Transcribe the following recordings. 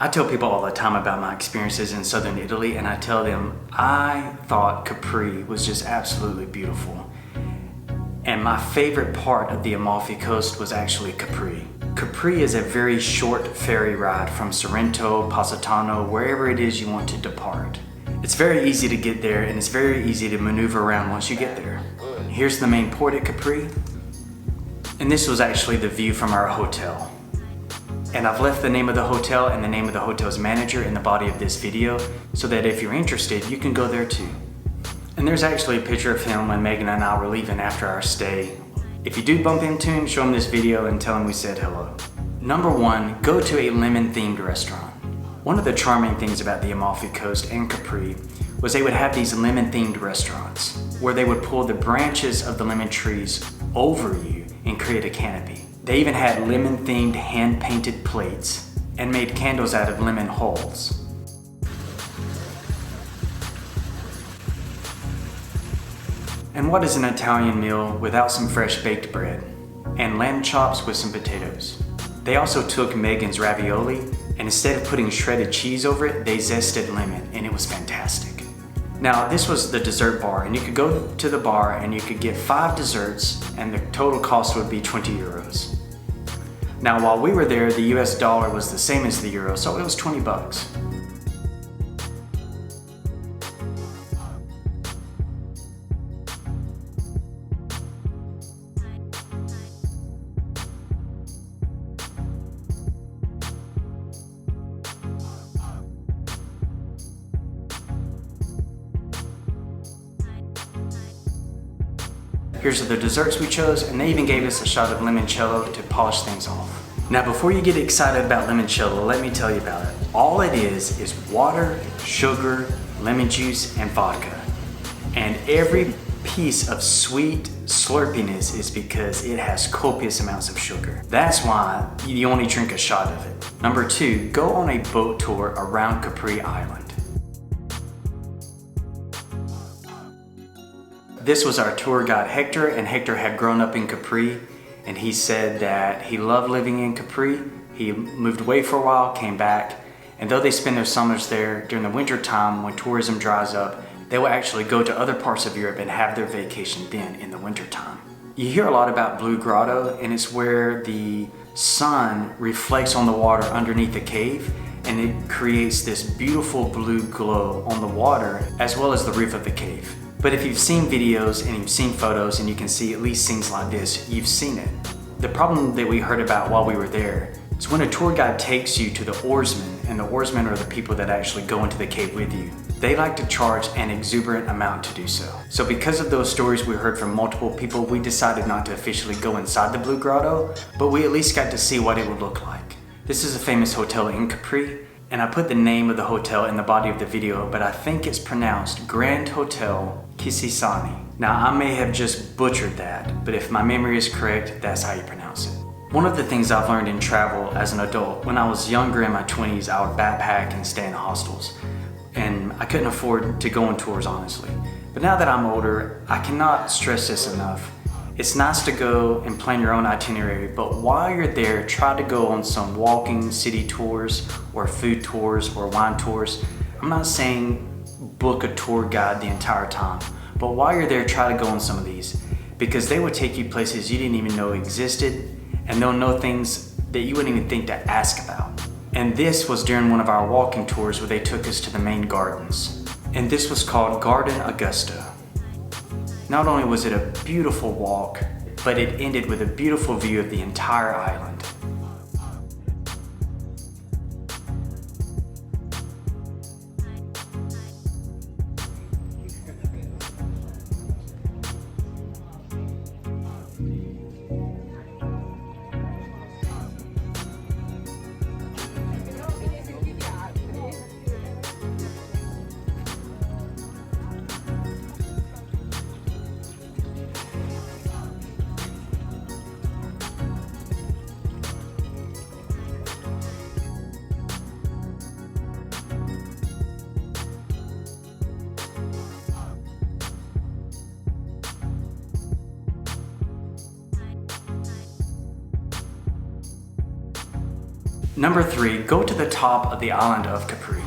I tell people all the time about my experiences in southern Italy, and I tell them I thought Capri was just absolutely beautiful. And my favorite part of the Amalfi Coast was actually Capri. Capri is a very short ferry ride from Sorrento, Positano, wherever it is you want to depart. It's very easy to get there, and it's very easy to maneuver around once you get there. Here's the main port at Capri, and this was actually the view from our hotel. And I've left the name of the hotel and the name of the hotel's manager in the body of this video, so that if you're interested, you can go there too. And there's actually a picture of him when Megan and I were leaving after our stay. If you do bump into him, show him this video and tell him we said hello. Number 1, go to a lemon-themed restaurant. One of the charming things about the Amalfi Coast and Capri was they would have these lemon-themed restaurants where they would pull the branches of the lemon trees over you and create a canopy. They even had lemon-themed hand-painted plates and made candles out of lemon hulls. And what is an Italian meal without some fresh baked bread and lamb chops with some potatoes? They also took Megan's ravioli, and instead of putting shredded cheese over it, they zested lemon, and it was fantastic. Now, this was the dessert bar, and you could go to the bar and you could get 5 desserts, and the total cost would be 20 euros. Now, while we were there, the US dollar was the same as the euro, so it was 20 bucks. Here's the desserts we chose, and they even gave us a shot of limoncello to polish things off. Now, before you get excited about limoncello, let me tell you about it. All it is water, sugar, lemon juice, and vodka. And every piece of sweet slurpiness is because it has copious amounts of sugar. That's why you only drink a shot of it. Number 2, go on a boat tour around Capri Island. This was our tour guide Hector, and Hector had grown up in Capri, and he said that he loved living in Capri. He moved away for a while, came back, and though they spend their summers there, during the winter time when tourism dries up, they will actually go to other parts of Europe and have their vacation then in the winter time. You hear a lot about Blue Grotto, and it's where the sun reflects on the water underneath the cave, and it creates this beautiful blue glow on the water as well as the roof of the cave. But if you've seen videos and you've seen photos and you can see at least scenes like this, you've seen it. The problem that we heard about while we were there is when a tour guide takes you to the oarsmen, and the oarsmen are the people that actually go into the cave with you, they like to charge an exuberant amount to do so. So because of those stories we heard from multiple people, we decided not to officially go inside the Blue Grotto, but we at least got to see what it would look like. This is a famous hotel in Capri, and I put the name of the hotel in the body of the video, but I think it's pronounced Grand Hotel Quisisana. Now, I may have just butchered that, but if my memory is correct, that's how you pronounce it. One of the things I've learned in travel as an adult, when I was younger in my 20s, I would backpack and stay in hostels, and I couldn't afford to go on tours, honestly. But now that I'm older, I cannot stress this enough. It's nice to go and plan your own itinerary, but while you're there, try to go on some walking city tours or food tours or wine tours. I'm not saying book a tour guide the entire time, but while you're there, try to go on some of these, because they will take you places you didn't even know existed, and they'll know things that you wouldn't even think to ask about. And this was during one of our walking tours where they took us to the main gardens, and this was called Garden Augusta. Not only was it a beautiful walk, but it ended with a beautiful view of the entire island. Number 3, go to the top of the island of Capri.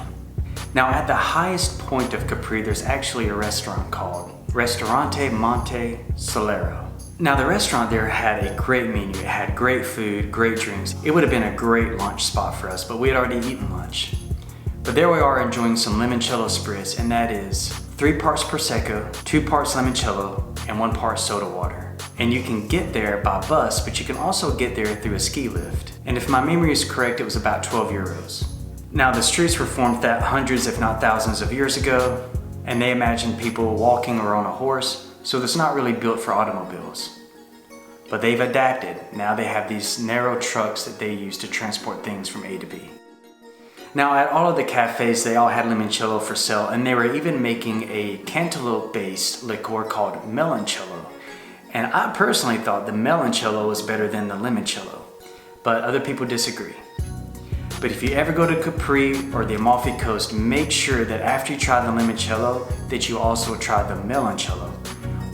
Now at the highest point of Capri, there's actually a restaurant called Ristorante Monte Solaro. Now the restaurant there had a great menu. It had great food, great drinks. It would have been a great lunch spot for us, but we had already eaten lunch. But there we are enjoying some limoncello spritz, and that is 3 parts Prosecco, 2 parts limoncello, and 1 part soda water. And you can get there by bus, but you can also get there through a ski lift. And if my memory is correct, it was about 12 euros. Now the streets were formed that hundreds if not thousands of years ago, and they imagined people walking or on a horse, so it's not really built for automobiles. But they've adapted. Now they have these narrow trucks that they use to transport things from A to B. Now at all of the cafes, they all had limoncello for sale, and they were even making a cantaloupe-based liqueur called meloncello. And I personally thought the meloncello was better than the limoncello, but other people disagree. But if you ever go to Capri or the Amalfi Coast, make sure that after you try the limoncello, that you also try the meloncello.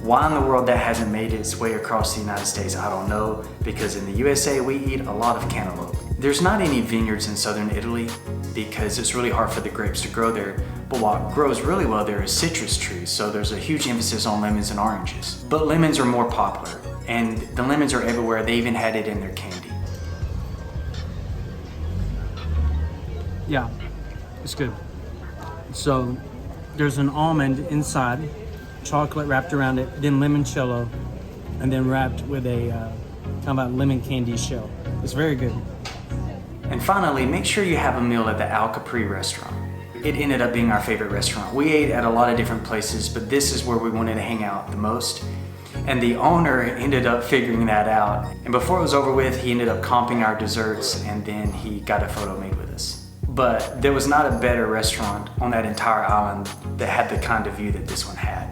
Why in the world that hasn't made its way across the United States, I don't know, because in the USA we eat a lot of cantaloupe. There's not any vineyards in southern Italy because it's really hard for the grapes to grow there, but what grows really well there is citrus trees, so there's a huge emphasis on lemons and oranges. But lemons are more popular, and the lemons are everywhere. They even had it in their candy. Yeah, it's good. So there's an almond inside, chocolate wrapped around it, then limoncello, and then wrapped with a kind of a lemon candy shell. It's very good. And finally, make sure you have a meal at the Al Capri restaurant. It ended up being our favorite restaurant. We ate at a lot of different places, but this is where we wanted to hang out the most. And the owner ended up figuring that out. And before it was over with, he ended up comping our desserts, and then he got a photo made with us. But there was not a better restaurant on that entire island that had the kind of view that this one had.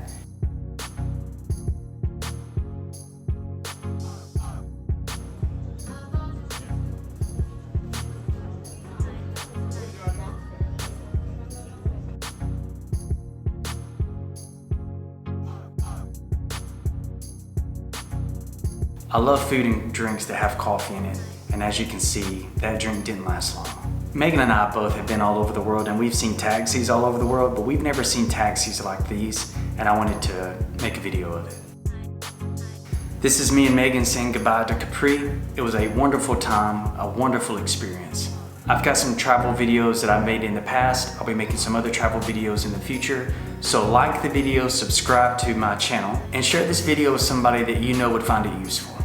I love food and drinks that have coffee in it, and as you can see, that drink didn't last long. Megan and I both have been all over the world, and we've seen taxis all over the world, but we've never seen taxis like these, and I wanted to make a video of it. This is me and Megan saying goodbye to Capri. It was a wonderful time, a wonderful experience. I've got some travel videos that I've made in the past. I'll be making some other travel videos in the future. So like the video, subscribe to my channel, and share this video with somebody that you know would find it useful.